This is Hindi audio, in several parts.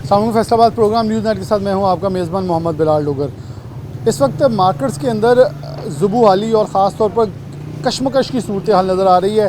सामूहिक फैसलाबाद प्रोग्राम न्यूज़ नाइट के साथ मैं हूं आपका मेज़बान मोहम्मद बिलाल डोगर। इस वक्त मार्केट्स के अंदर ज़ुबू हाली और ख़ास तौर पर कशमकश की सूरत हाल नज़र आ रही है।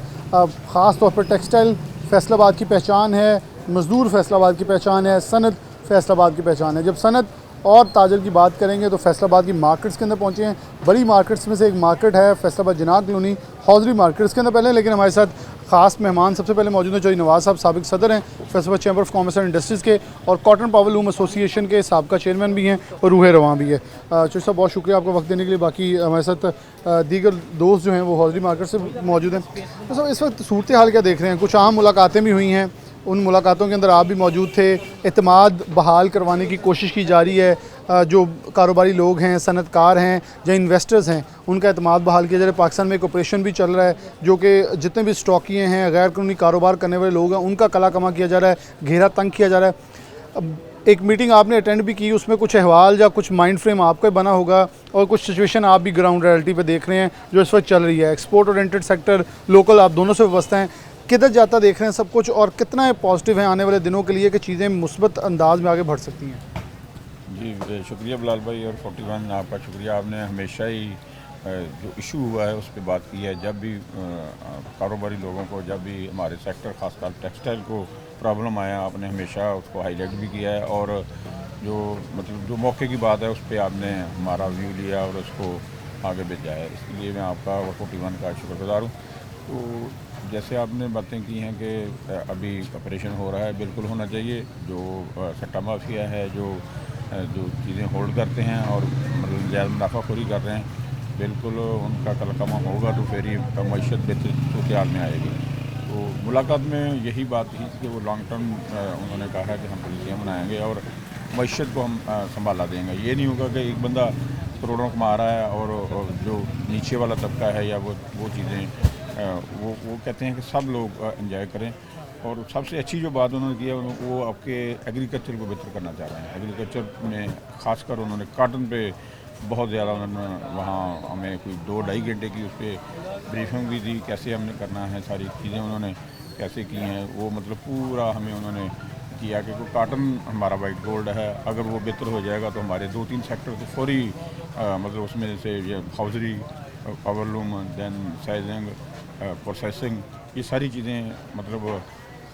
ख़ास तौर पर टेक्सटाइल फैसलाबाद की पहचान है, मज़दूर फैसलाबाद की पहचान है, सनत फैसलाबाद की पहचान है। जब सनत और ताजर की बात करेंगे तो फैसलाबाद की मार्केट्स के अंदर पहुँचे हैं। बड़ी मार्केट्स में से एक मार्केट है फैसलाबाद जनाब कॉलोनी हौजरी मार्केट्स के अंदर पहले, लेकिन हमारे साथ ख़ास मेहमान सबसे पहले मौजूद हैं चौधरी नवाज़ साहब, साबिक सदर हैं Faisalabad chamber of commerce and industries के और कॉटन पावर लूम एसोसिएशन के साबका चेयरमैन भी हैं और रूह रवां भी है। चौधरी साहब बहुत शुक्रिया आपका वक्त देने के लिए। बाकी हमारे साथ दीगर दोस्त जो हैं वो हौजरी मार्केट से मौजूद हैं। तो सब इस वक्त सूरत हाल क्या देख रहे हैं? कुछ आम मुलाकातें भी हुई हैं, उन मुलाकातों के अंदर आप भी मौजूद थे। एतमाद बहाल करवाने की कोशिश की जा रही है। जो कारोबारी लोग हैं, सनतकार हैं या इन्वेस्टर्स हैं, उनका एतमाद बहाल किया जा रहा है। पाकिस्तान में एक ऑपरेशन भी चल रहा है जो कि जितने भी स्टॉकिए हैं, गैर कानूनी कारोबार करने वाले लोग हैं, उनका कला कमा किया जा रहा है, घेरा तंग किया जा रहा है। अब एक मीटिंग आपने अटेंड भी की, उसमें कुछ अहवाल या कुछ माइंड फ्रेम आपका बना होगा और कुछ सिचुएशन आप भी ग्राउंड रियलिटी पे देख रहे हैं जो इस वक्त चल रही है। एक्सपोर्ट ओरिएंटेड सेक्टर, लोकल, आप दोनों से व्यवस्था हैं, किधर जाता देख रहे हैं सब कुछ और कितना पॉजिटिव है आने वाले दिनों के लिए कि चीज़ें मुस्बत अंदाज में आगे बढ़ सकती हैं? जी शुक्रिया बिलाल भाई और 41 आपका शुक्रिया। आपने हमेशा ही जो इशू हुआ है उस पर बात की है। जब भी कारोबारी लोगों को, जब भी हमारे सेक्टर खासकर टेक्सटाइल को प्रॉब्लम आया, आपने हमेशा उसको हाईलाइट भी किया है और जो मतलब जो मौके की बात है उस पर आपने हमारा व्यू लिया और उसको आगे भेजा है। इसके लिए मैं आपका और 41 का शुक्रगुजार हूँ। तो जैसे आपने बातें की हैं कि अभी ऑपरेशन हो रहा है, बिल्कुल होना चाहिए। जो सट्टा माफिया है, जो चीज़ें होल्ड करते हैं और मतलब ज़्यादा मुनाफाखोरी कर रहे हैं, बिल्कुल उनका कलकमा होगा तो फिर ही मईशत बेहतर सूरत में आएगी। तो मुलाकात में यही बात थी कि वो लॉन्ग टर्म उन्होंने कहा है कि हम पॉलिसियाँ बनाएंगे और मईशत को हम संभाला देंगे। ये नहीं होगा कि एक बंदा करोड़ों कमा रहा है और जो नीचे वाला तबका है या वो चीज़ें वो कहते हैं कि सब लोग एंजॉय करें। और सबसे अच्छी जो बात उन्होंने की है वो आपके एग्रीकल्चर को बेहतर करना चाह रहे हैं। एग्रीकल्चर में खासकर उन्होंने कॉटन पे बहुत ज़्यादा उन्होंने वहाँ हमें कोई 2-2.5 घंटे की उस पर ब्रीफिंग भी दी, कैसे हमने करना है, सारी चीज़ें उन्होंने कैसे की हैं। वो मतलब पूरा हमें उन्होंने किया कि कॉटन हमारा वाइट गोल्ड है, अगर वो बेहतर हो जाएगा तो हमारे 2-3 सेक्टर तो फौरी मतलब उसमें से ये हाउजरी, पावरलूम, दैन साइजिंग, प्रोसेसिंग, ये सारी चीज़ें मतलब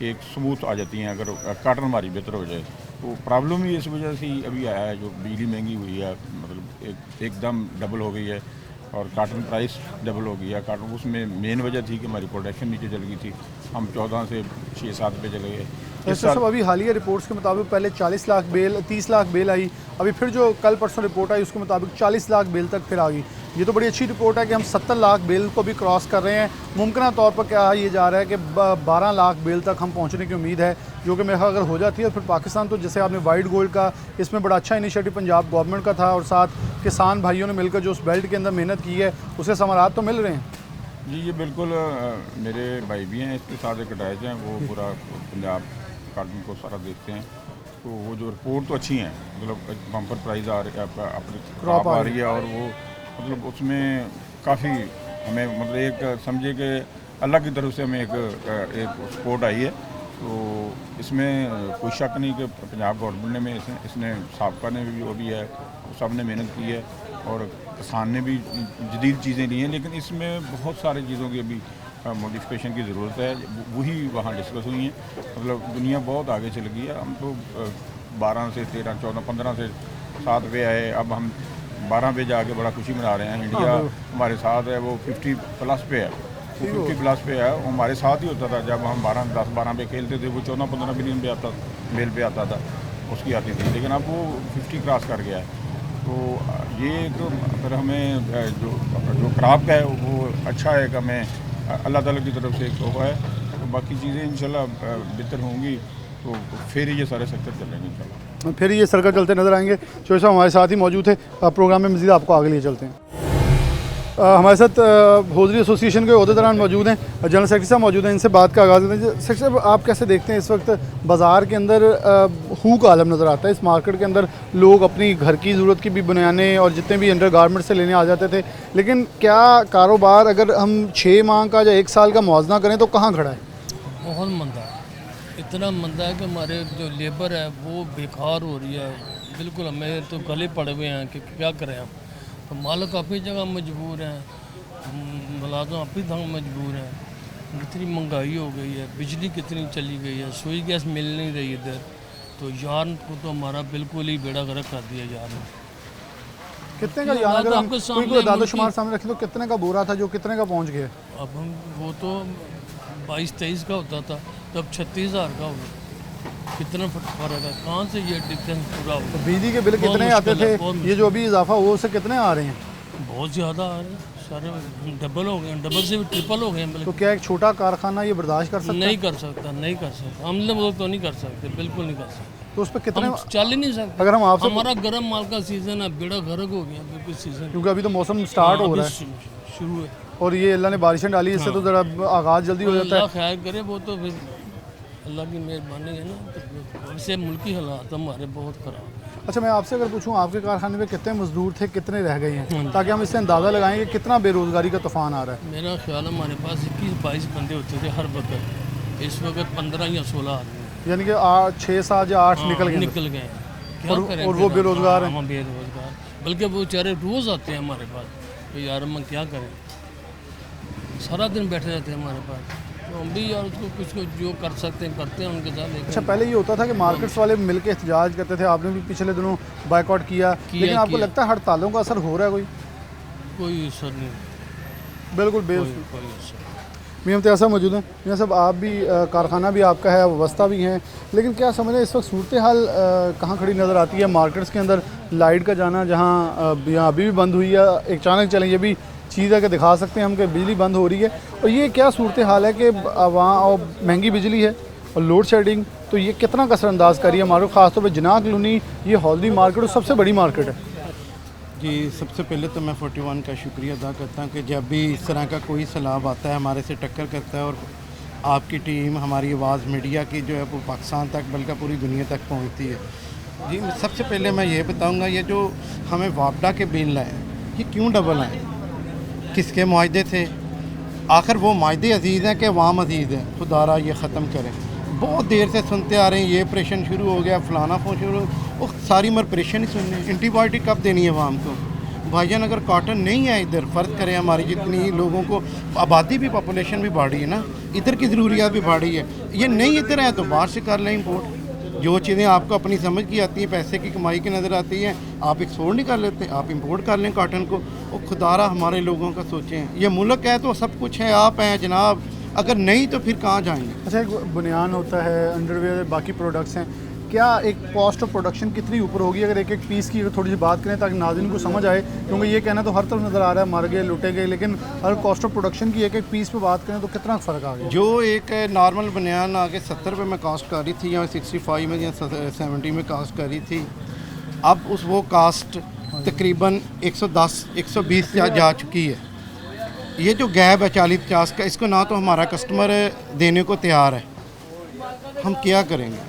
एक स्मूथ आ जाती हैं अगर कॉटन हमारी बेहतर हो जाए। तो प्रॉब्लम ही इस वजह से अभी आया है, जो बिजली महंगी हुई है, मतलब एकदम डबल हो गई है और कॉटन प्राइस डबल हो गई है। कॉटन उसमें मेन वजह थी कि हमारी प्रोडक्शन नीचे चल गई थी, हम 14 से 6-7 पे चले गए। ऐसा सब अभी हालिया रिपोर्ट्स के मुताबिक पहले 40 लाख बेल, 30 लाख बेल आई, अभी फिर जो कल परसों रिपोर्ट आई उसके मुताबिक 40 लाख बेल तक फिर आ गई। ये तो बड़ी अच्छी रिपोर्ट है कि हम 70 लाख बेल को भी क्रॉस कर रहे हैं। मुमकिन तौर पर क्या ये जा रहा है कि 12 लाख बेल तक हम पहुंचने की उम्मीद है, जो कि मेरे ख्याल अगर हो जाती है फिर पाकिस्तान तो जैसे आपने वाइट गोल्ड का, इसमें बड़ा अच्छा इनिशिएटिव पंजाब गवर्नमेंट का था और साथ किसान भाइयों ने मिलकर जो उस बेल्ट के अंदर मेहनत की है उससे समारात तो मिल रहे हैं। जी ये बिल्कुल मेरे भाई भी हैं इसके साथ, एक अटैच हैं, वो पूरा पंजाब कॉटन को सारा देखते हैं। तो वो जो रिपोर्ट तो अच्छी हैं, मतलब बम्पर प्राइस आ रही है, अपनी क्रॉप आ रही है और वो मतलब उसमें काफ़ी हमें मतलब एक समझे कि अल्लाह की तरफ से हमें एक सपोर्ट आई है। तो इसमें कोई शक नहीं कि पंजाब गवर्नमेंट ने इसने साबका ने भी जो भी है सब ने मेहनत की है और किसान ने भी जदीद चीज़ें ली हैं, लेकिन इसमें बहुत सारी चीज़ों की अभी मॉडिफिकेशन की ज़रूरत है। वही वहाँ डिस्कस हुई हैं। मतलब दुनिया बहुत आगे चल गई है। हम तो 12 से 13, 14, 15 से 7 पे आए, अब हम 12 पे जाके बड़ा खुशी मना रहे हैं। इंडिया हमारे साथ है, वो 50 प्लस पे है, वो 50 प्लस पे है, वो हमारे साथ ही होता था। जब हम 10-12 पे खेलते थे वो 14-15 बिलियन पे आता, मेल पे आता था, उसकी आती थी, लेकिन अब वो 50 क्रॉस कर गया है। तो ये तो अगर हमें जो क्रॉप का है वो अच्छा है कि हमें अल्लाह ताला की तरफ से एक तोहफा है। तो बाकी चीज़ें इंशाल्लाह बेहतर होंगी तो फिर ये सारे सेक्टर चलेंगे इंशाल्लाह। फिर ये सर्कल चलते नजर आएंगे। चौधरी साहब हमारे साथ ही मौजूद है, प्रोग्राम में मज़ीद आपको आगे लिए चलते हैं। हमारे साथ हौजरी एसोसिएशन के अहदेदारान मौजूद हैं, जनरल सेक्रेटरी साहब मौजूद हैं, इनसे बात का आगाज़ करते हैं। सेक्रेटरी साहब आप कैसे देखते हैं इस वक्त बाज़ार के अंदर हू का आलम नज़र आता है? इस मार्केट के अंदर लोग अपनी घर की ज़रूरत की भी बनियाने और जितने भी अंडर गारमेंट से लेने आ जाते थे, लेकिन क्या कारोबार अगर हम 6 माह का या 1 साल का मुआवजा करें तो कहाँ खड़ा है? बहुत मंदा है। इतना मंदा है कि हमारे जो लेबर है वो बेकार हो रही है बिल्कुल। हमें तो गले पड़े हुए हैं कि क्या करें हम। तो मालिक अपनी जगह मजबूर हैं, मुलाजिम अपनी जगह मजबूर हैं। इतनी महंगाई हो गई है, बिजली कितनी चली गई है, सुई गैस मिल नहीं रही इधर। तो यार को तो हमारा बिल्कुल ही बेड़ा गर्क कर दिया यार ने। कितने का ये यार बात अगर हम आपके कोई सामने कोई दादा मुल्की- शुमार सामने रखें तो कितने का बोरा था जो कितने का पहुंच गया? अब हम वो तो 22-23 का होता था, तो अब 36,000 का हो गया। कितना फर्क है, कहाँ से ये डिफरेंस पूरा तो होगा। बिजली के बिल बहुत कितने आते मुश्किल है, थे, बहुत ये जो अभी इजाफा हुआ उससे कितने आ रहे हैं? बहुत ज़्यादा आ रहे हैं, सारे डबल हो गए हैं, डबल से भी ट्रिपल हो गए हैं तो बल्कि। क्या एक छोटा कारखाना ये बर्दाश्त कर सकता नहीं है? कर सकता, नहीं कर सकता, हम लोग तो नहीं कर सकते, बिल्कुल नहीं कर सकते। तो उस पर कितने, हम चल ही नहीं सकते। अगर हम आपसे, हमारा गर्म माल का सीज़न है, बेड़ा गर्क हो गया बिल्कुल सीज़न। क्योंकि अभी तो मौसम स्टार्ट हो रहा है शुरू है। और ये अल्लाह ने बारिशें डाली, इससे तो ज़रा आगाज़ जल्दी हो जाता अल्लाह है। खैर करे, वो तो फिर अल्लाह की मेहरबानी है ना। तो वैसे मुल्की हालात हमारे बहुत ख़राब हैं। अच्छा, मैं आपसे अगर पूछूं आपके कारखाने में कितने मजदूर थे, कितने रह गए हैं, ताकि हम इससे अंदाज़ा लगाएं कि कितना बेरोज़गारी का तूफान आ रहा है? मेरा ख्याल हमारे पास 21-22 बंदे होते थे हर वक्त। इस वक्त 15 या 16 आदमी यानी कि 6, 7 या 8 निकल गए। निकल गए। क्या और- करें और वो फिर? बेरोज़गार हैं। हाँ, बेरोज़गार। बल्कि वो बेचारे रोज़ आते हैं हमारे पास। तो यार हम क्या करें, सारा दिन बैठे रहते हैं हमारे पास। तो हम भी यार उसको कुछ जो कर सकते हैं करते हैं उनके साथ। अच्छा, लेकिन पहले ये होता था कि मार्केट्स वाले मिलकर एहतजाज करते थे, आपने भी पिछले दिनों बाइकआउट किया, लेकिन आपको किया। लगता है हड़तालों का असर हो रहा है कोई? कोई असर नहीं, बिल्कुल कोई बेस कोई असर। मियां इम्तियाज़ साहब मौजूद हैं। मियां साहब, आप भी कारखाना भी आपका है, व्यवस्था भी है, लेकिन क्या समझ रहे हैं इस वक्त सूरत हाल कहाँ खड़ी नज़र आती है? मार्केट्स के अंदर लाइट का जाना जहाँ यहाँ अभी भी बंद हुई है, एक अचानक चलें ये भी चीज़ है कि दिखा सकते हैं हम कि बिजली बंद हो रही है, और ये क्या सूरत हाल है कि वहाँ और महंगी बिजली है और लोड शेडिंग, तो ये कितना कसरअंदाज करी है मार्केट, ख़ासतौर पर जिनाह कॉलोनी, ये हॉलदी मार्केट और सबसे बड़ी मार्केट है। जी, सबसे पहले तो मैं 41 का शुक्रिया अदा करता हूँ कि जब भी इस तरह का कोई सैलाब आता है हमारे से टक्कर करता है, और आपकी टीम, हमारी आवाज़ मीडिया की जो है वो पाकिस्तान तक बल्कि पूरी दुनिया तक पहुँचती है। जी, सबसे पहले मैं ये बताऊँगा, ये जो हमें वापडा के बिल आए ये क्यों डबल आए, किसके मुआहदे थे? आखिर वो मुआहदे अजीज़ हैं कि अवाम अजीज़ है? खुदारा ये ख़त्म करें। बहुत देर से सुनते आ रहे हैं ये ऑपरेशन शुरू हो गया, फलाना फोन शुरू, वो सारी उम्र ऑपरेशन ही सुनने। एंटीबायोटिक कब देनी है अवाम को? भाईजान, अगर कॉटन नहीं है इधर, फ़र्ज़ करें हमारी जितनी लोगों को आबादी भी, पॉपुलेशन भी बढ़ी है ना, इधर की ज़रूरियात भी बढ़ी है, ये नहीं इधर है तो बाहर से कर लें इंपोर्ट। जो चीज़ें आपको अपनी समझ की आती हैं, पैसे की कमाई की नज़र आती हैं, आप एक्सपोर्ट नहीं कर लेते, आप इंपोर्ट कर लें कॉटन को। वो खुदारा हमारे लोगों का सोचें, ये मुल्क है तो सब कुछ है, आप हैं जनाब, अगर नहीं तो फिर कहाँ जाएंगे? अच्छा, एक बुनियान होता है, अंडरवेयर, बाकी प्रोडक्ट्स हैं, क्या एक कॉस्ट ऑफ प्रोडक्शन कितनी ऊपर होगी अगर एक एक पीस की अगर थोड़ी सी बात करें ताकि नाज़रीन को समझ आए? क्योंकि ये कहना तो हर तरफ नज़र आ रहा है मर गए लुटे गए, लेकिन अगर कॉस्ट ऑफ प्रोडक्शन की एक एक पीस पे बात करें तो कितना फ़र्क आ गया? जो एक नॉर्मल बनियान आगे 70 रुपये में कास्ट कर रही थी, या 65 में या 70 में कास्ट कर रही थी, अब उस वो कास्ट तकरीबन 110 120 जा चुकी है। ये जो गैप है 40-50 का, इसको ना तो हमारा कस्टमर देने को तैयार है, हम क्या करेंगे?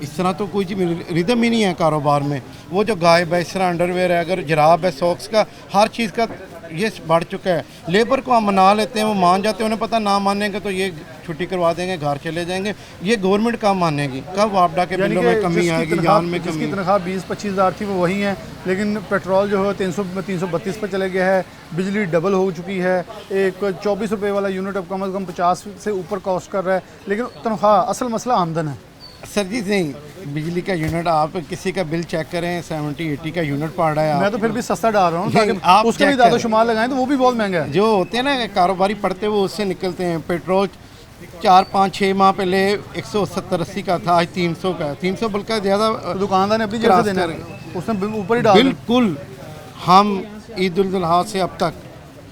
इस तरह तो कोई रिदम ही नहीं है कारोबार में। वो जो गायब है, इस तरह अंडरवेयर है, अगर जराब है, सॉक्स का, हर चीज़ का ये बढ़ चुका है। लेबर को हम मना लेते हैं, वो मान जाते हैं, उन्हें पता ना मानेंगे तो ये छुट्टी करवा देंगे, घर चले जाएंगे। ये गवर्नमेंट कब मानेगी? कब वापडा के बिलों में कमी आएगी, जान में कमी? जिसकी तनख्वाह 20-25 हज़ार थी वो वही है, लेकिन पेट्रोल जो है 332 पर चले गया है, बिजली डबल हो चुकी है, एक 24 रुपये वाला यूनिट अब कम से कम 50 से ऊपर कॉस्ट कर रहा है, लेकिन तनख्वाह, असल मसला आमदन है। सर जी नहीं, बिजली का यूनिट आप किसी का बिल चेक करें, 70-80 का यूनिट पड़ रहा है। मैं तो फिर भी सस्ता डाल रहा हूँ नहीं, ताकि आप उसके भी check ज़्यादा करें। शुमार लगाएं तो वो भी बहुत महंगा है। जो होते हैं ना कारोबारी पढ़ते वो उससे निकलते हैं। पेट्रोल 4-5-6 माह पहले 170-80 का था, आज 300 का है। 300 बल्कि ज़्यादा तो दुकानदार ने अपनी जेब से क्रॉस देना कर है, उसने ऊपर ही डाल दिया। बिल्कुल। हम ईद उल जुहा से अब तक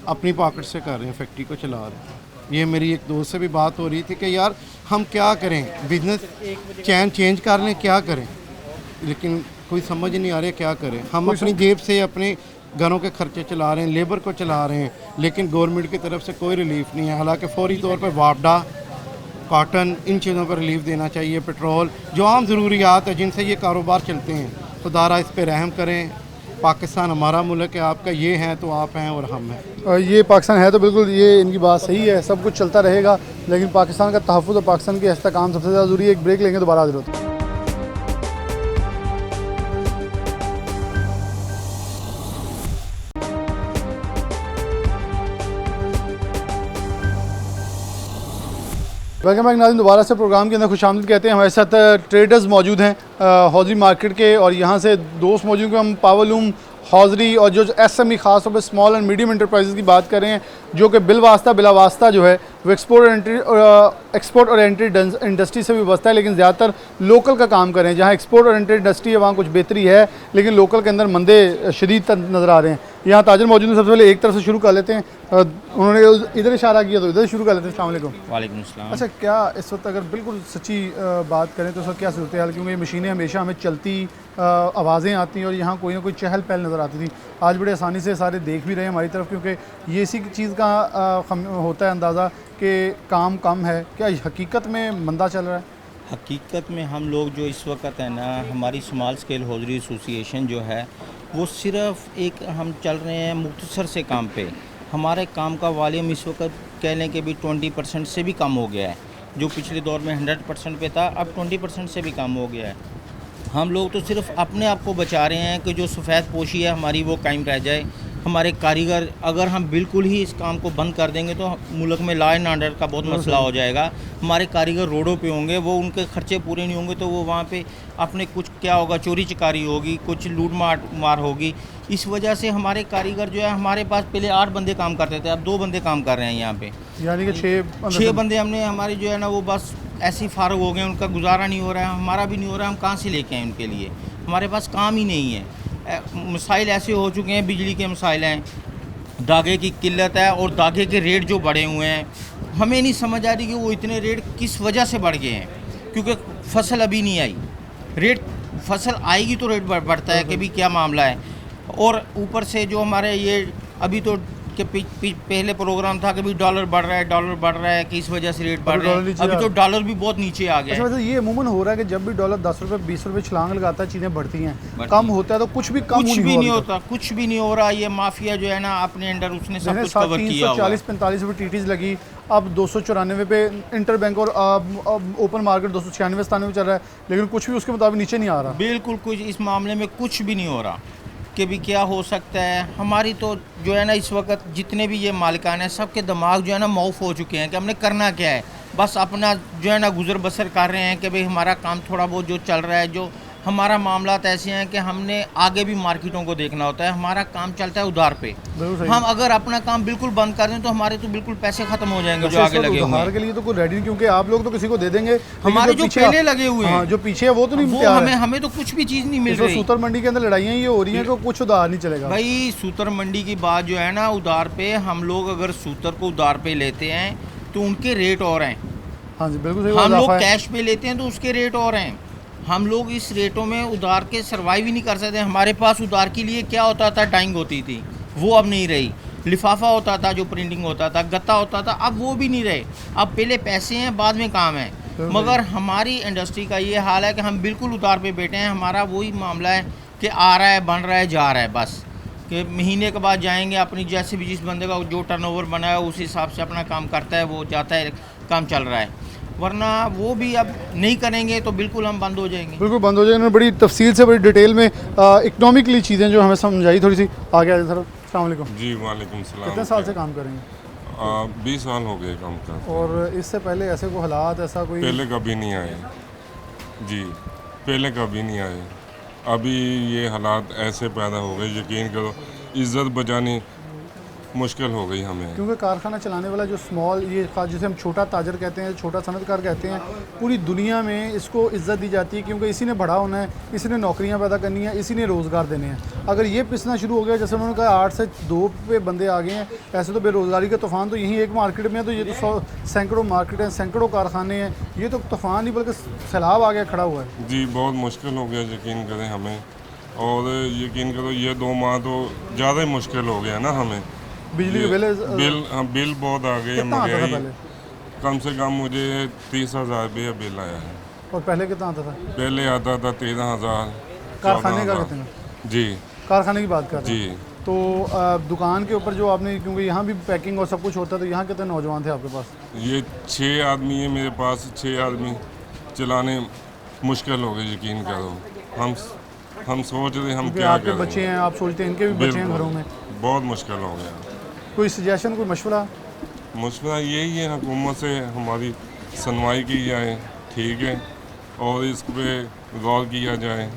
अपनी पॉकेट से कर रहे हैं, फैक्ट्री को चला रहे हैं। ये मेरी एक दोस्त से भी बात हो रही थी कि यार हम क्या करें, बिजनेस चैन चेंज कर लें, क्या करें, लेकिन कोई समझ नहीं आ रहा क्या करें। हम अपनी जेब से अपने घरों के खर्चे चला रहे हैं, लेबर को चला रहे हैं, लेकिन गवर्नमेंट की तरफ से कोई रिलीफ नहीं है। हालांकि फौरी तौर पर वापडा, कॉटन, इन चीज़ों पर रिलीफ देना चाहिए। पेट्रोल, जो आम ज़रूरियात है जिनसे ये कारोबार चलते हैं, खुदारा इस पर रहम करें। पाकिस्तान हमारा मुल्क है, आपका ये है तो आप हैं और हम हैं। ये पाकिस्तान है तो बिल्कुल ये इनकी बात सही है, सब कुछ चलता रहेगा, लेकिन पाकिस्तान का तहफ़्फ़ुज़ और पाकिस्तान के इस्तेहकाम सबसे ज़्यादा ज़रूरी है। एक ब्रेक लेंगे, दोबारा हाज़िर होते हैं। वेलकम बैक नाज़रीन, दोबारा से प्रोग्राम के अंदर खुशामदीद कहते हैं। हमारे साथ ट्रेडर्स मौजूद हैं हौजरी मार्केट के, और यहाँ से दोस्त मौजूद हैं। हम पावरलूम हौजरी और जो SME ख़ास तौर पर स्मॉल एंड मीडियम इंटरप्राइजेज़ की बात कर रहे हैं, जो कि बिला वास्ता जो है वो एक्सपोर्ट ओरिएंटेड इंडस्ट्री से भी बसता है, लेकिन ज़्यादातर लोकल का काम कर रहे हैं। जहाँ एक्सपोर्ट ओरिएंटेड इंडस्ट्री है वहाँ कुछ बेहतरी है, लेकिन लोकल के अंदर मंदे शदीद नज़र आ रहे हैं। यहाँ ताजर मौजूद हैं। सबसे पहले एक तरफ से शुरू कर लेते हैं, उन्होंने इधर इशारा किया तो इधर शुरू कर लेते हैं। अस्सलाम वालेकुम। वालेकुम अस्सलाम। अच्छा, क्या इस वक्त अगर बिल्कुल सच्ची बात करें तो इस वक्त क्या सूरत हाल, क्योंकि ये मशीनें हमेशा हमें चलती आवाज़ें आती हैं और यहाँ कोई ना कोई चहल पहल नज़र आती थी। आज बड़े आसानी से सारे देख भी रहे हैं हमारी तरफ, क्योंकि ये इसी चीज़ का होता है अंदाज़ा कि काम कम है। क्या हकीकत में मंदा चल रहा है? हकीकत में हम लोग जो इस वक्त है ना, हमारी स्मॉल स्केल हौजरी एसोसिएशन जो है वो सिर्फ एक हम चल रहे हैं मुख्तसर से काम पे। हमारे काम का वॉल्यूम इस वक्त कह लें कि भी 20% से भी कम हो गया है। जो पिछले दौर में 100% पे था, अब 20% से भी कम हो गया है। हम लोग तो सिर्फ अपने आप को बचा रहे हैं कि जो सफ़ेद पोशी है हमारी वो कायम रह जाए। हमारे कारीगर, अगर हम बिल्कुल ही इस काम को बंद कर देंगे तो मुल्क में लॉ एंड ऑर्डर का बहुत मसला हो जाएगा। हमारे कारीगर रोडों पे होंगे, वो उनके खर्चे पूरे नहीं होंगे तो वो वहाँ पे अपने कुछ क्या होगा, चोरी चकारी होगी, कुछ लूट मार होगी। इस वजह से हमारे कारीगर जो है, हमारे पास पहले 8 बंदे काम करते थे, अब 2 बंदे काम कर रहे हैं यहाँ पे। यानी कि 6 बंदे हमने, हमारे जो है ना वो बस ऐसे ही फारग हो गए, उनका गुजारा नहीं हो रहा है, हमारा भी नहीं हो रहा है। हम कहाँ से लेके आएँ उनके लिए? हमारे पास काम ही नहीं है। मसाइल ऐसे हो चुके हैं, बिजली के मसाइल हैं, धागे की किल्लत है, और धागे के रेट जो बढ़े हुए हैं, हमें नहीं समझ आ रही कि वो इतने रेट किस वजह से बढ़ गए हैं। क्योंकि फसल अभी नहीं आई, रेट फसल आएगी तो रेट बढ़ता है कि भी क्या मामला है। और ऊपर से जो हमारे ये अभी तो कि पहले प्रोग्राम था कि भी डॉलर बढ़ रहा है कि इस वजह से रेट बढ़ रहा है। अभी तो डॉलर भी बहुत नीचे आ गया है। अच्छा, ये अमूमन हो रहा है कि जब भी डॉलर 10 रुपये 20 रुपये छलांग लगाता है, चीज़ें बढ़ती हैं, कम होता है तो कुछ भी नहीं होता, कुछ भी नहीं हो रहा। ये माफिया जो है ना अपने अंडर उसने सब कुछ कवर किया हुआ है। 40-45 रुपये टीटीज लगी, अब 294 पे इंटर बैंक और ओपन मार्केट 296-97 चल रहा है, लेकिन कुछ भी उसके मुताबिक नीचे नहीं आ रहा। बिल्कुल कुछ इस मामले में कुछ भी नहीं हो रहा कि भी क्या हो सकता है। हमारी तो जो है ना इस वक्त जितने भी ये मालिकान हैं, सबके दिमाग जो है ना मौफ हो चुके हैं कि हमने करना क्या है। बस अपना जो है ना गुजर बसर कर रहे हैं कि भाई हमारा काम थोड़ा बहुत जो चल रहा है, जो हमारा मामला ऐसे हैं कि हमने आगे भी मार्केटों को देखना होता है। हमारा काम चलता है उधार पे। हम अगर अपना काम बिल्कुल बंद कर दें तो हमारे तो बिल्कुल पैसे खत्म हो जाएंगे जो आगे लगे हुए हैं। उधार के लिए तो कोई रेडी नहीं, क्योंकि आप लोग तो किसी को दे देंगे, हमारे जो पहले लगे हुए हैं, जो पीछे है वो तो नहीं, हमें तो कुछ भी चीज़ नहीं मिल रही। सूतर मंडी के अंदर लड़ाइयाँ ये हो रही हैं कि कुछ उधार नहीं चलेगा। भाई सूतर मंडी की बात जो है ना, उधार पे हम लोग अगर सूतर को उधार पे लेते हैं तो उनके रेट और हैं। हाँ जी, बिल्कुल सही। हम लोग कैश पे लेते हैं तो उसके रेट और हैं। हम लोग इस रेटों में उधार के सर्वाइव ही नहीं कर सकते। हमारे पास उधार के लिए क्या होता था, डाइंग होती थी, वो अब नहीं रही। लिफाफा होता था, जो प्रिंटिंग होता था, गत्ता होता था, अब वो भी नहीं रहे। अब पहले पैसे हैं, बाद में काम है। मगर हमारी इंडस्ट्री का ये हाल है कि हम बिल्कुल उधार पे बैठे हैं। हमारा वही मामला है कि आ रहा है, बन रहा है, जा रहा है, बस कि महीने के बाद जाएंगे, अपनी जैसे भी जिस बंदे का जो टर्नओवर बना है उस हिसाब से अपना काम करता है, वो जाता है, काम चल रहा है। वरना वो भी अब नहीं करेंगे तो बिल्कुल हम बंद हो जाएंगे। बिल्कुल बंद हो जाएंगे। बड़ी तफसील से, बड़ी डिटेल में इकनॉमिकली चीज़ें जो हमें समझाई थोड़ी सी आगे आ जाए सर। अस्सलाम वालेकुम। जी वालेकुम सलाम। कितने साल से काम करेंगे? 20 साल हो गए काम करते। और इससे पहले ऐसे कोई हालात, ऐसा कोई? पहले कभी नहीं आए जी, पहले कभी नहीं आए। अभी ये हालात ऐसे पैदा हो गए, यकीन करो इज़्ज़त बचानी मुश्किल हो गई हमें। क्योंकि कारखाना चलाने वाला जो स्मॉल, ये जिसे हम छोटा ताजर कहते हैं, छोटा सनतकार कहते हैं, पूरी दुनिया में इसको इज्जत दी जाती है, क्योंकि इसी ने बड़ा होना है, इसी ने नौकरियां पैदा करनी है, इसी ने रोज़गार देने हैं। अगर ये पिसना शुरू हो गया, जैसे उन्होंने कहा 8 से 2 पे बंदे आ गए हैं, ऐसे तो बेरोज़गारी का तूफ़ान तो यहीं एक मार्केट में है, तो ये तो सैकड़ों मार्केट हैं, सैकड़ों कारखाने हैं, ये तो तूफ़ान नहीं बल्कि सैलाब आ गया खड़ा हुआ है। जी बहुत मुश्किल हो गया, यकीन करें हमें। और यकीन करो ये 2 माह तो ज़्यादा ही मुश्किल हो गया ना हमें। बिजली के बिल बहुत आ गए। महंगाई कम से कम मुझे 30,000 रुपये बिल आया है। और पहले कितना आता था? पहले आता था 13,000। कारखाने का कितना? जी कारखाने की बात कर रहे हैं। जी तो दुकान के ऊपर जो आपने, क्योंकि यहाँ भी पैकिंग और सब कुछ होता है, तो यहाँ कितने नौजवान थे आपके पास? ये 6 आदमी है मेरे पास। 6 आदमी चलाने मुश्किल हो गए, यकीन करो। हम सोच रहे हम क्योंकि क्या आपके करें। बच्चे हैं, आप सोचते हैं इनके भी बच्चे हैं घरों में, बहुत मुश्किल हो गया। कोई सजेशन, कोई मशवरा? मशवरा यही है हुकूमत से हमारी सुनवाई की जाए, ठीक है, और इस पे गौर किया जाए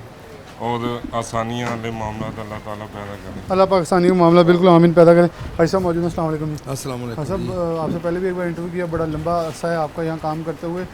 और आसानियाँ वाले मामला अल्लाह ताला पैदा करें। अल्लाह पाकिस्तानी का मामला बिल्कुल आमीन पैदा करें। भाई साहब मौजूद हैं, अस्सलाम वालेकुम जी। अस्सलाम वालेकुम हाँ साहब, जी। आपसे पहले भी एक बार इंटरव्यू किया, बड़ा लंबा अरसा है आपका यहाँ काम करते हुए।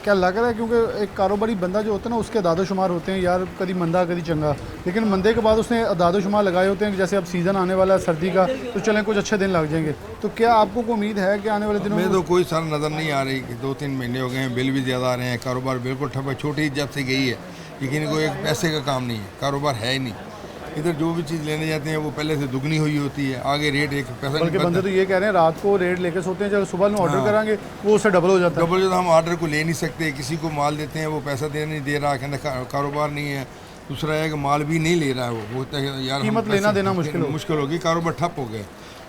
क्या लग रहा है, क्योंकि एक कारोबारी बंदा जो होता है ना, उसके अदाद शुमार होते हैं, यार कभी मंदा कभी चंगा, लेकिन मंदे के बाद उसने अदाद शुमार लगाए होते हैं कि जैसे अब सीज़न आने वाला है सर्दी का, तो चलें कुछ अच्छे दिन लग जाएंगे। तो क्या आपको कोई उम्मीद है कि आने वाले दिनों हमें में? तो कोई सर नज़र नहीं आ रही कि 2-3 महीने हो गए हैं, बिल भी ज़्यादा आ रहे हैं, कारोबार बिल्कुल ठप है। छोटी जब से गई है, लेकिन कोई एक पैसे का काम नहीं है, कारोबार है ही नहीं। इधर जो भी चीज़ लेने जाते हैं वो पहले से दुगनी हुई होती है, आगे रेट एक पैसा बल्कि नहीं बंदे तो ये कह रहे हैं रात को रेट लेके सोते हैं, जब सुबह में ऑर्डर हाँ। कराएंगे वो उससे डबल हो जाता है। डबल जो हम ऑर्डर को ले नहीं सकते, किसी को माल देते हैं वो पैसा नहीं दे रहा, कहना कारोबार नहीं है। दूसरा है कि माल भी नहीं ले रहा है, वो होता है यार हम कीमत पैसे- लेना देना मुश्किल होगी, कारोबार ठप हो गया।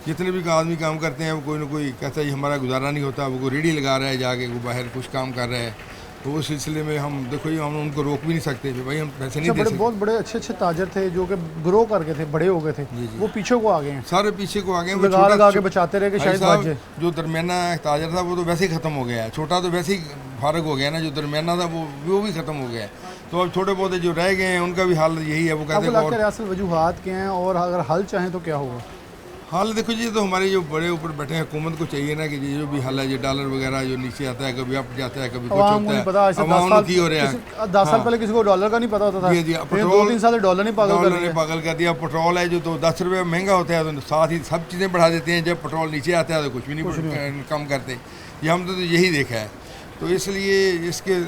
जितने भी आदमी काम करते हैं वो कोई ना कोई कहता है ये हमारा गुजारा नहीं होता, वो कोई रेडी लगा रहा है जाके, वो बाहर कुछ काम कर रहा है। तो उस सिलसिले में हम देखो ये हम उनको रोक भी नहीं सकते कि भाई हम पैसे नहीं अच्छा, दे बड़े सकते। बहुत बड़े अच्छे अच्छे ताजर थे जो कि ग्रो करके थे, बड़े हो गए थे, वो पीछे को आ गए हैं, सारे पीछे को आ गए। लगा लगा के बचाते रहे कि भाई शायद साहब, बच जाए। जो दरमियाना ताजर था वो तो वैसे ही ख़त्म हो गया है, छोटा तो वैसे ही फारग हो गया ना, जो दरमियाना था वो भी ख़त्म हो गया है। तो अब छोटे पौधे जो रह गए हैं उनका भी हाल यही है। वो कहते आपको हैं लगता है असल वजूहात क्या हैं, और अगर हल चाहें तो क्या होगा? हाल देखो जी, तो हमारे जो बड़े ऊपर बैठे हैं, हुकूमत को चाहिए ना कि ये जो भी हाल है, ये डॉलर वगैरह जो नीचे आता है, कभी अप जाता है, कभी कुछ आवाम को होता नहीं है, पता, ऐसे 10 अवाम साल की हो रहे हैं। 10 साल पहले किसी को डॉलर का नहीं पता होता था, जी, जी, फिर 2-3 साल से डॉलर नहीं पागल कर डॉलर ने दिया। पागल कर दिया। पेट्रोल है जो तो 10 रुपये महंगा होता है, तो साथ ही सब चीज़ें बढ़ा देते हैं। जब पेट्रोल नीचे आता है तो कुछ भी नहीं कम करते। ये हम तो यही देखा है। तो इसलिए इसके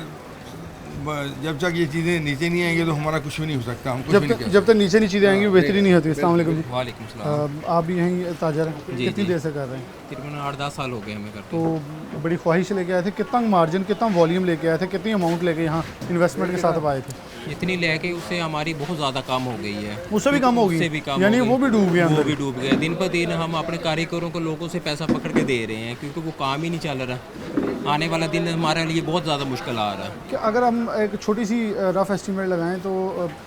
जब तक ये चीज़ें नीचे नहीं आएंगी तो हमारा कुछ भी नहीं हो सकता, हम कुछ भी नहीं कर जब तक नीचे नहीं चीज़ें आएंगी बेहतरी नहीं होती। अस्सलाम वालेकुम जी। वालेकुम सलाम। आप भी यहीं ताजर हैं, कितनी देर से कर रहे हैं? तकरीबन 8-10 साल हो गए हमें करते। तो बड़ी ख्वाहिश लेके आए थे, कितना मार्जिन, कितना वॉल्यूम लेके आए थे, कितनी अमाउंट लेके यहाँ इन्वेस्टमेंट के साथ आए थे? इतनी लेके उससे हमारी बहुत ज़्यादा कम हो गई है। उससे भी कम होगी, उससे भी कम यानी हो गई। वो भी डूब गया वो अंदर। भी डूब गया। दिन पर दिन हम अपने कारीगरों को लोगों से पैसा पकड़ के दे रहे हैं क्योंकि वो काम ही नहीं चल रहा। आने वाला दिन हमारे लिए बहुत ज़्यादा मुश्किल आ रहा है। कि अगर हम एक छोटी सी रफ एस्टीमेट लगाएं तो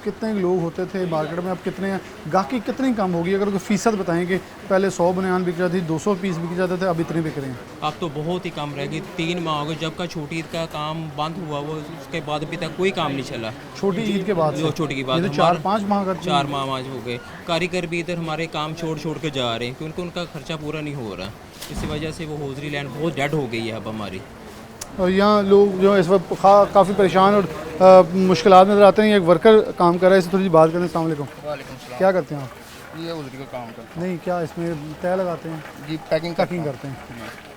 कितने लोग होते थे मार्केट में, अब कितने हैं, गाहकी कितनी कम होगी? अगर कोई फीसद बताएं कि पहले 100 बनियान बिक जाती थी, 200 पीस बिक जाते थे, अब इतने बिक रहे हैं। अब तो बहुत ही कम रहेगी। 3 माह हो गए जब का छोटी ईद का काम बंद हुआ, वो उसके बाद अभी तक कोई काम नहीं चला। छोटी ईद के बाद जो छोटी की बात, ये तो 4-5 माह का 4 माह आज हो गए। कारीगर भी इधर हमारे काम छोड़ के जा रहे हैं क्योंकि उनका खर्चा पूरा नहीं हो रहा। इसी वजह से वो हौजरी लैंड बहुत डेड हो गई है अब हमारी। और यहाँ लोग जो इस वक्त काफ़ी परेशान और मुश्किलात नज़र आते हैं। एक वर्कर काम कर रहा है, इससे थोड़ी सी बात करें। अस्सलाम वालेकुम। क्या करते हैं आप? ये उधर का काम करते नहीं, क्या इसमें तय लगाते हैं? हैं जी, पैकिंग करते हैं।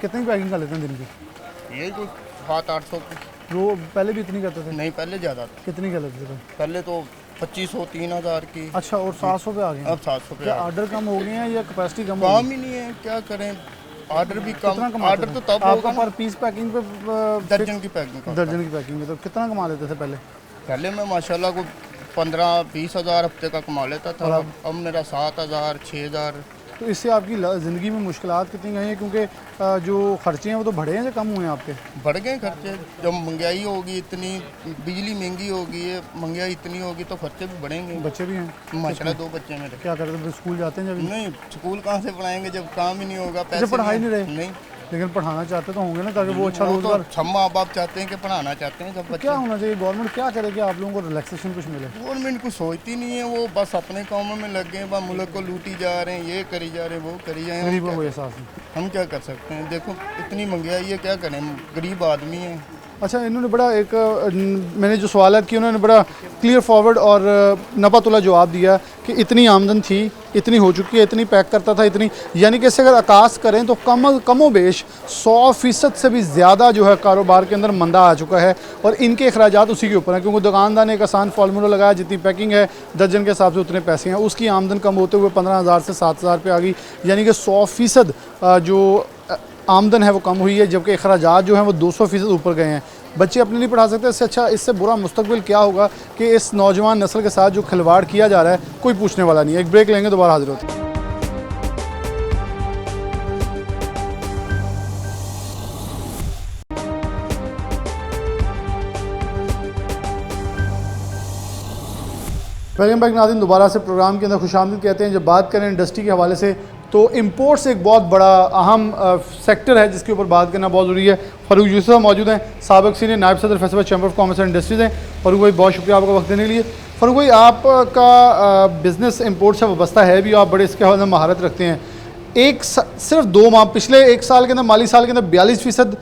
कितनी पैकिंग कर लेते हैं दिन की? ये जो 700-800 वो पहले भी इतनी करते थे? नहीं, पहले ज़्यादा था। कितनी कर लेते थे? पहले तो 2500-3000 की, अच्छा, और 700 पे आ गए हैं? अब 700 पे क्या आ गए। ऑर्डर कम हो गए हैं या कैपेसिटी कम हो काम गई? ही नहीं है, क्या करें, ऑर्डर भी कितना कम। कमाते ऑर्डर थे? तो तब आपका होगा पर पीस पैकिंग पे दर्जन की पैकिंग का। दर्जन की पैकिंग में तो कितना कमा लेते थे पहले? पहले मैं माशाल्लाह को 15-20 हज़ार हफ्ते का कमा लेता था। अब मेरा 7,000-6,000। तो इससे आपकी ज़िंदगी में मुश्किलात कितनी गई हैं, क्योंकि जो खर्चे हैं वो तो बढ़े हैं या कम हुए हैं आपके? बढ़ गए खर्चे। जब महंगाई होगी इतनी, बिजली महंगी होगी, ये महंगाई इतनी होगी तो खर्चे भी बढ़ेंगे। बच्चे भी हैं माशाल्लाह 2 बच्चे मेरे। क्या करते थे? स्कूल जाते हैं जब? नहीं, स्कूल कहाँ से पढ़ाएंगे जब काम ही नहीं होगा, अच्छा, पैसे पढ़ाई नहीं रहे? नहीं, लेकिन पढ़ाना चाहते तो होंगे ना, ताकि वो अच्छा वो रोजगार। तो सब माँ बाप चाहते हैं कि पढ़ाना चाहते हैं सब तो बच्चे। क्या होना चाहिए? गवर्नमेंट क्या करे कि आप लोगों को रिलैक्सेशन कुछ मिले? गवर्नमेंट कुछ सोचती नहीं है, वो बस अपने कामों में लग गए, बस मुल्क को लूटी जा रहे हैं, ये करी जा रहे हैं, वो करी जा रहे गरीबों हैं। को एहसास नहीं। हम क्या कर सकते हैं? देखो इतनी महंगाई है, क्या करें, गरीब आदमी है। अच्छा, इन्होंने बड़ा एक मैंने जो सवालात किए उन्होंने बड़ा क्लियर फॉरवर्ड और नपातुला जवाब दिया कि इतनी आमदन थी, इतनी हो चुकी है, इतनी पैक करता था, इतनी, यानी कि इससे अगर आकाश करें तो कमोबेश 100% से भी ज़्यादा जो है कारोबार के अंदर मंदा आ चुका है। और इनके अखराजात उसी के ऊपर हैं, क्योंकि दुकानदार ने एक आसान फार्मूला लगाया, जितनी पैकिंग है दर्जन के हिसाब से उतने पैसे हैं। उसकी आमदन कम होते हुए 15,000 से 7,000 पे आ गई, यानी कि 100% जो आमदन है वो कम हुई है, जबकि अखराजात जो हैं वो 200% ऊपर गए हैं। बच्चे अपने नहीं पढ़ा सकते, इससे अच्छा इससे बुरा मुस्तकबिल क्या होगा कि इस नौजवान नस्ल के साथ जो खिलवाड़ किया जा रहा है कोई पूछने वाला नहीं है। एक ब्रेक लेंगे, दोबारा हाजिर होते हैं। वेलकम बैक नाज़रीन, दोबारा से प्रोग्राम के अंदर खुशामदीद कहते हैं। जब बात करें इंडस्ट्री के हवाले से तो इंपोर्ट्स एक बहुत बड़ा अहम सेक्टर है जिसके ऊपर बात करना बहुत ज़रूरी है। फ़ारूक यूसुफ मौजूद हैं, साबिक सीनियर नायब सदर फैसला chamber of commerce and industries हैं। फ़ारूक भाई बहुत शुक्रिया आपका वक्त देने के लिए। फ़ारूक भाई आपका बिज़नेस इंपोर्ट से वाबस्ता है भी, आप बड़े इसके हवाले में महारत रखते हैं। सिर्फ 2 माह पिछले 1 साल के अंदर, माली साल के अंदर 42%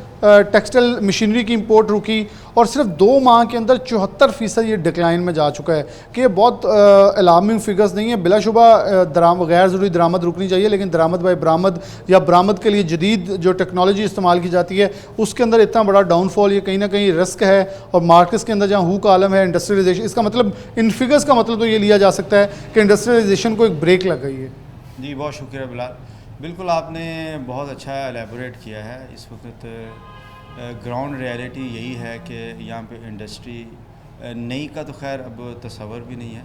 टेक्सटाइल मशीनरी की इंपोर्ट रुकी और सिर्फ 2 माह के अंदर 74% ये डिक्लाइन में जा चुका है कि ये बहुत अलार्मिंग फिगर्स नहीं है। बिलाशुबा गैर ज़रूरी दरामद रुकनी चाहिए, लेकिन दरामद बाय बरामद या बरामद के लिए जदीद जो टेक्नोलॉजी इस्तेमाल की जाती है उसके अंदर इतना बड़ा डाउनफॉल, ये कहीं ना कहीं रिस्क है। और मार्केट्स के अंदर जहाँ हूक आलम है इंडस्ट्रियलाइजेशन, इसका मतलब इन फिगर्स का मतलब तो ये लिया जा सकता है कि इंडस्ट्रियलाइजेशन को एक ब्रेक लग गई है। जी बहुत शुक्रिया बिलाल, बिल्कुल आपने बहुत अच्छा एलेबोरेट किया है। इस वक्त ग्राउंड रियलिटी यही है कि यहाँ पे इंडस्ट्री नई का तो खैर अब तस्वर भी नहीं है।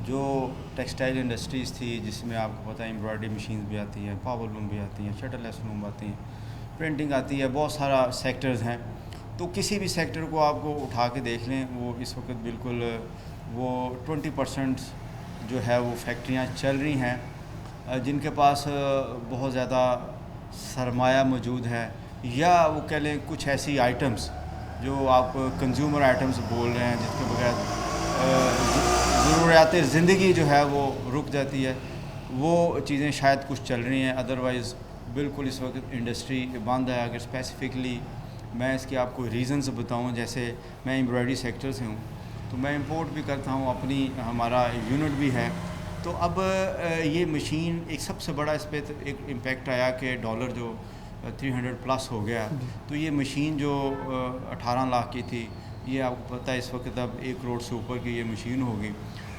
जो टेक्सटाइल इंडस्ट्रीज़ थी जिसमें आपको पता है एम्ब्रॉयडरी मशीन्स भी आती हैं, पावर लूम भी आती हैं, शटरलेस लूम आती हैं, प्रिंटिंग आती है, बहुत सारा सेक्टर्स हैं। तो किसी भी सेक्टर को आपको उठा के देख लें, वो इस वक्त बिल्कुल वो 20% जो है वो फैक्ट्रियाँ चल रही हैं जिनके पास बहुत ज़्यादा सरमाया मौजूद है, या वो कह लें कुछ ऐसी आइटम्स जो आप कंज्यूमर आइटम्स बोल रहे हैं जिसके बगैर ज़रूरियात ज़िंदगी जो है वो रुक जाती है, वो चीज़ें शायद कुछ चल रही हैं। अदरवाइज़ बिल्कुल इस वक्त इंडस्ट्री बंद है। अगर स्पेसिफ़िकली मैं इसके आपको रीज़न्स बताऊं, जैसे मैं एम्ब्रॉयडरी सेक्टर से हूं तो मैं इंपोर्ट भी करता हूं, अपनी हमारा यूनिट भी है। तो अब ये मशीन एक सबसे बड़ा इस पर एक इम्पेक्ट आया कि डॉलर जो 300 प्लस हो गया, तो ये मशीन जो 18 लाख की थी, ये आपको पता है इस वक्त अब 1 करोड़ से ऊपर की ये मशीन होगी,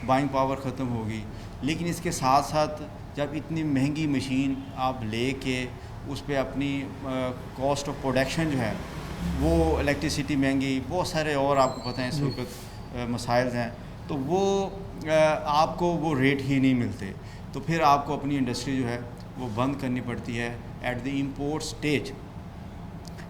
बाइंग पावर ख़त्म होगी। लेकिन इसके साथ साथ जब इतनी महंगी मशीन आप ले के उस पर अपनी कॉस्ट ऑफ प्रोडक्शन जो है वो इलेक्ट्रिसिटी महंगी, बहुत सारे और आपको पता है इस वक्त मसाइल हैं, तो वो आपको वो रेट ही नहीं मिलते, तो फिर आपको अपनी इंडस्ट्री जो है वो बंद करनी पड़ती है। एट द इंपोर्ट स्टेज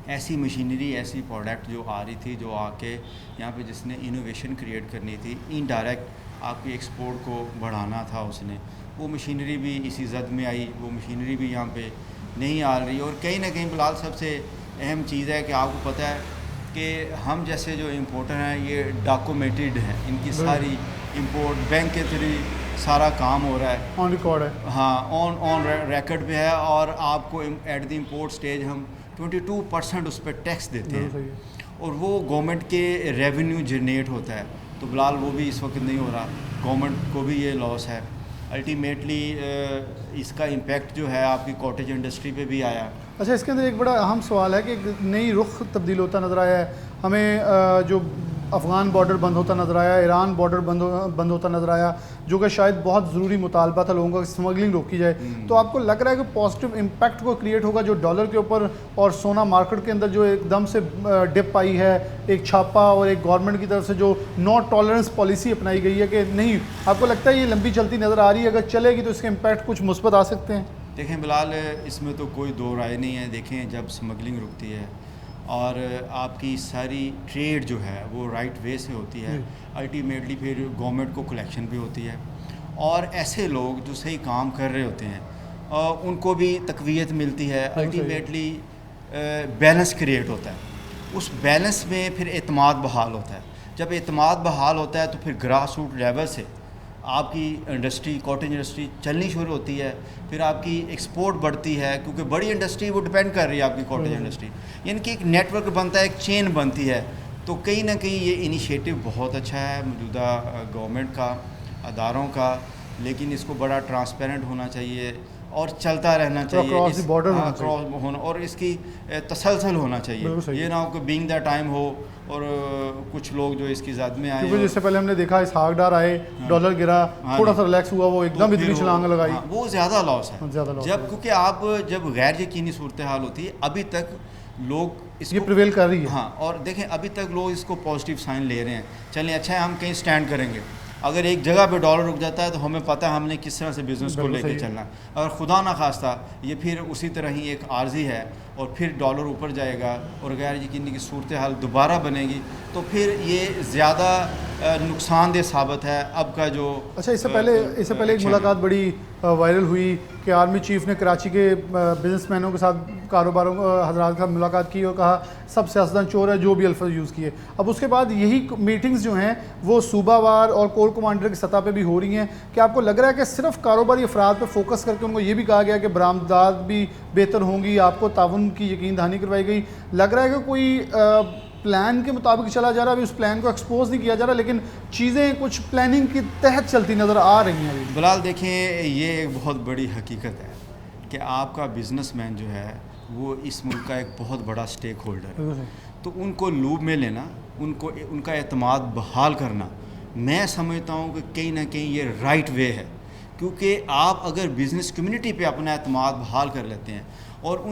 ऐसी मशीनरी, ऐसी प्रोडक्ट जो आ रही थी, जो आके यहाँ पे जिसने इनोवेशन क्रिएट करनी थी, इनडायरेक्ट आपकी एक्सपोर्ट को बढ़ाना था उसने, वो मशीनरी भी इसी जद में आई, वो मशीनरी भी यहाँ पे नहीं आ रही। और कहीं ना कहीं फिलहाल सबसे अहम चीज़ है कि आपको पता है कि हम जैसे जो इम्पोर्टर हैं ये डॉक्यूमेंटेड हैं, इनकी सारी इंपोर्ट बैंक के थ्रू सारा काम हो रहा है, ऑन रिकॉर्ड है, हाँ ऑन रिकॉर्ड पे है। और आपको एट द इंपोर्ट स्टेज हम 22% उस पर टैक्स देते हैं और वो गवर्नमेंट के रेवेन्यू जनरेट होता है। तो फिलहाल वो भी इस वक्त नहीं हो रहा, गवर्नमेंट को भी ये लॉस है। अल्टीमेटली इसका इम्पैक्ट जो है आपकी कॉटेज इंडस्ट्री पे भी आया। अच्छा, इसके अंदर एक बड़ा अहम सवाल है कि नई रुख तब्दील होता नज़र आया है हमें। जो अफ़गान बॉर्डर बंद होता नज़र आया, ईरान बॉर्डर बंद होता नज़र आया, जो कि शायद बहुत ज़रूरी मुतालबा था लोगों का, स्मगलिंग रोकी जाए। तो आपको लग रहा है कि पॉजिटिव इम्पैक्ट को क्रिएट होगा जो डॉलर के ऊपर और सोना मार्केट के अंदर जो एकदम से डिप आई है, एक छापा और एक गवर्नमेंट की तरफ से जो नो टॉलरेंस पॉलिसी अपनाई गई है कि नहीं, आपको लगता है ये लंबी चलती नज़र आ रही है? अगर चलेगी तो इसके इम्पैक्ट कुछ मुस्बत आ सकते हैं? देखें बिलाल, इसमें तो कोई दो राय नहीं है। देखें, जब स्मगलिंग रुकती है और आपकी सारी ट्रेड जो है वो राइट वे से होती है, अल्टीमेटली फिर गवर्नमेंट को कलेक्शन भी होती है और ऐसे लोग जो सही काम कर रहे होते हैं उनको भी तकवीयत मिलती है। अल्टीमेटली बैलेंस क्रिएट होता है, उस बैलेंस में फिर एतमाद बहाल होता है। जब एतमाद बहाल होता है तो फिर ग्रास रूट लेवल से आपकी इंडस्ट्री, कॉटेज इंडस्ट्री चलनी शुरू होती है, फिर आपकी एक्सपोर्ट बढ़ती है, क्योंकि बड़ी इंडस्ट्री वो डिपेंड कर रही है आपकी कॉटेज इंडस्ट्री, यानी कि एक नेटवर्क बनता है, एक चेन बनती है। तो कहीं ना कहीं ये इनिशिएटिव बहुत अच्छा है मौजूदा गवर्नमेंट का, अदारों का, लेकिन इसको बड़ा ट्रांसपेरेंट होना चाहिए और चलता रहना चाहिए, क्रॉस बॉर्डर होना और इसकी तसलसल होना चाहिए। ये ना हो कि बीइंग द टाइम हो और कुछ लोग जो इसकी ज़द में आए। क्योंकि जिससे पहले हमने देखा इसहाक डार आए, डॉलर गिरा, थोड़ा सा रिलैक्स हुआ, वो एकदम इतनी छलांग लगाई, वो ज़्यादा लॉस है। ज़्यादा लॉस जब क्योंकि आप जब गैर यकीनी सूरत हाल होती है, अभी तक लोग ये प्रिवेल कर रही है। हाँ, और देखें अभी तक लोग इसको पॉजिटिव साइन ले रहे हैं, चलें अच्छा है हम कहीं स्टैंड करेंगे। अगर एक जगह पे डॉलर रुक जाता है तो हमें पता है हमने किस तरह से बिज़नेस को लेके चलना है। अगर खुदा ना खास्ता ये फिर उसी तरह ही एक आर्जी है और फिर डॉलर ऊपर जाएगा और गैर यकीनी की सूरत हाल दोबारा बनेगी तो फिर ये ज़्यादा नुकसानदेह साबित है। अब का जो अच्छा, इससे पहले एक मुलाकात बड़ी वायरल हुई कि आर्मी चीफ ने कराची के बिजनेसमैनों के साथ, कारोबारों हजरात के साथ मुलाकात की और कहा सब सियासतदान चोर है, जो भी अल्फाज यूज़ किए। अब उसके बाद यही मीटिंग्स जो हैं वो सूबावार और कोर कमांडर की सतह पे भी हो रही हैं। क्या आपको लग रहा है कि सिर्फ कारोबारी अफराद पर फोकस करके उनको ये भी कहा गया कि बरामदात भी बेहतर होंगी, आपको ताउन की यकीन दहानी करवाई गई? लग रहा है कि कोई प्लान के मुताबिक चला जा रहा है, अभी उस प्लान को एक्सपोज नहीं किया जा रहा, लेकिन चीज़ें कुछ प्लानिंग के तहत चलती नज़र आ रही हैं। बिलाल देखें, ये एक बहुत बड़ी हकीकत है कि आपका बिजनेसमैन जो है वो इस मुल्क का एक बहुत बड़ा स्टेक होल्डर है, तो उनको लूप में लेना, उनका एतमाद बहाल करना, मैं समझता हूँ कि कहीं ना कहीं ये राइट वे है। क्योंकि आप अगर बिज़नेस कम्युनिटी पे अपना एतमाद बहाल कर लेते हैं और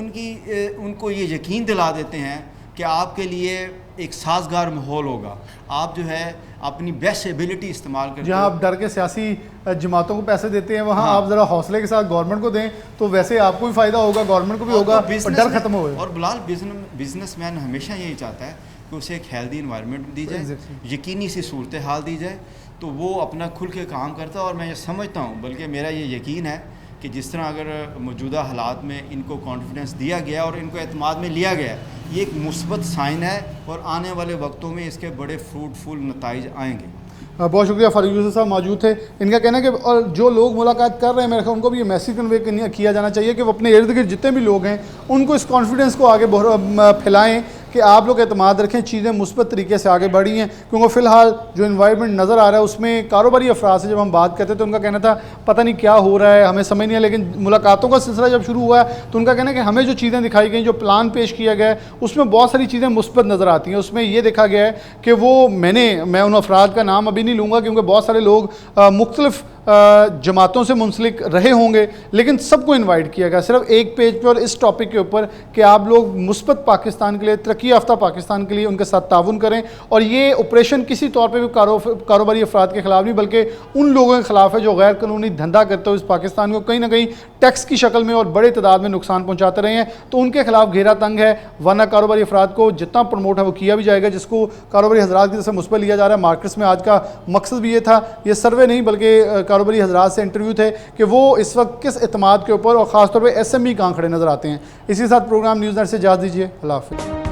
उनको ये यकीन दिला देते हैं कि आपके लिए एक साजगार माहौल होगा, आप जो है अपनी बेस्ट एबिलिटी इस्तेमाल करते हैं। जहाँ आप डर के सियासी जमातों को पैसे देते हैं वहाँ आप ज़रा हौसले के साथ गवर्नमेंट को दें तो वैसे आपको भी फ़ायदा होगा, गवर्नमेंट को भी होगा और डर खत्म होगा। और बिलाल बिजनेसमैन हमेशा यही चाहता है कि उसे एक हेल्दी इन्वायरमेंट दी जाए, यकीनी सी सूरत हाल दी जाए, तो वो अपना खुल के काम करता है। और मैं ये समझता हूँ, बल्कि मेरा ये यकीन है कि जिस तरह अगर मौजूदा हालात में इनको कॉन्फिडेंस दिया गया और इनको एतमाद में लिया गया, ये एक मुस्बत साइन है और आने वाले वक्तों में इसके बड़े फ्रूटफुल नताइज आएंगे। बहुत शुक्रिया। फारूक यूसुफ साहब मौजूद थे। इनका कहना है कि और जो लोग मुलाकात कर रहे हैं मेरे ख्याल उनको भी ये मैसेज कन्वे किया जाना चाहिए कि वो अपने इर्द गिर्द जितने भी लोग हैं उनको इस कॉन्फिडेंस को आगे फैलाएँ कि आप लोग एतमाद रखें, चीज़ें मुस्बत तरीके से आगे बढ़ी हैं। क्योंकि फ़िलहाल जो इन्वायरमेंट नज़र आ रहा है उसमें कारोबारी अफराद से जब हम बात करते तो उनका कहना था पता नहीं क्या हो रहा है, हमें समझ नहीं है। लेकिन मुलाकातों का सिलसिला जब शुरू हुआ है तो उनका कहना है कि हमें जो चीज़ें दिखाई गई, जो प्लान पेश किया गया है उसमें बहुत सारी चीज़ें मुस्बत नज़र आती हैं। उसमें ये देखा गया है कि मैं उन अफराद का नाम अभी नहीं लूँगा क्योंकि बहुत सारे लोग मुख्तलिफ जमातों से मुंसलिक रहे होंगे, लेकिन सबको इनवाइट किया गया सिर्फ एक पेज पे और इस टॉपिक के ऊपर कि आप लोग मुस्बत पाकिस्तान के लिए, तरक्की याफ्ता पाकिस्तान के लिए उनके साथ ताउन करें। और ये ऑपरेशन किसी तौर पे भी कारोबारी अफराद के ख़िलाफ़ नहीं बल्कि उन लोगों के ख़िलाफ़ है जो गैर कानूनी धंधा करते हो इस पाकिस्तान को कहीं ना कहीं टैक्स की शक्ल में और बड़े तादाद में नुकसान पहुँचाते रहे हैं, तो उनके खिलाफ घेरा तंग है। वरना कारोबारी अफराद को जितना प्रमोट है वो किया भी जाएगा, जिसको कारोबारी हजरात की तरफ से मुस्बत लिया जा रहा है। मार्केट्स में आज का मकसद भी ये था, ये सर्वे नहीं बल्कि कारोबारी हजरात से इंटरव्यू थे कि वो इस वक्त किस एतमाद के ऊपर और ख़ासतौर पर SME कहाँ खड़े नज़र आते हैं। इसी के साथ प्रोग्राम न्यूज़ नेट से इजाज़त दीजिए। अल्लाह हाफ़िज़।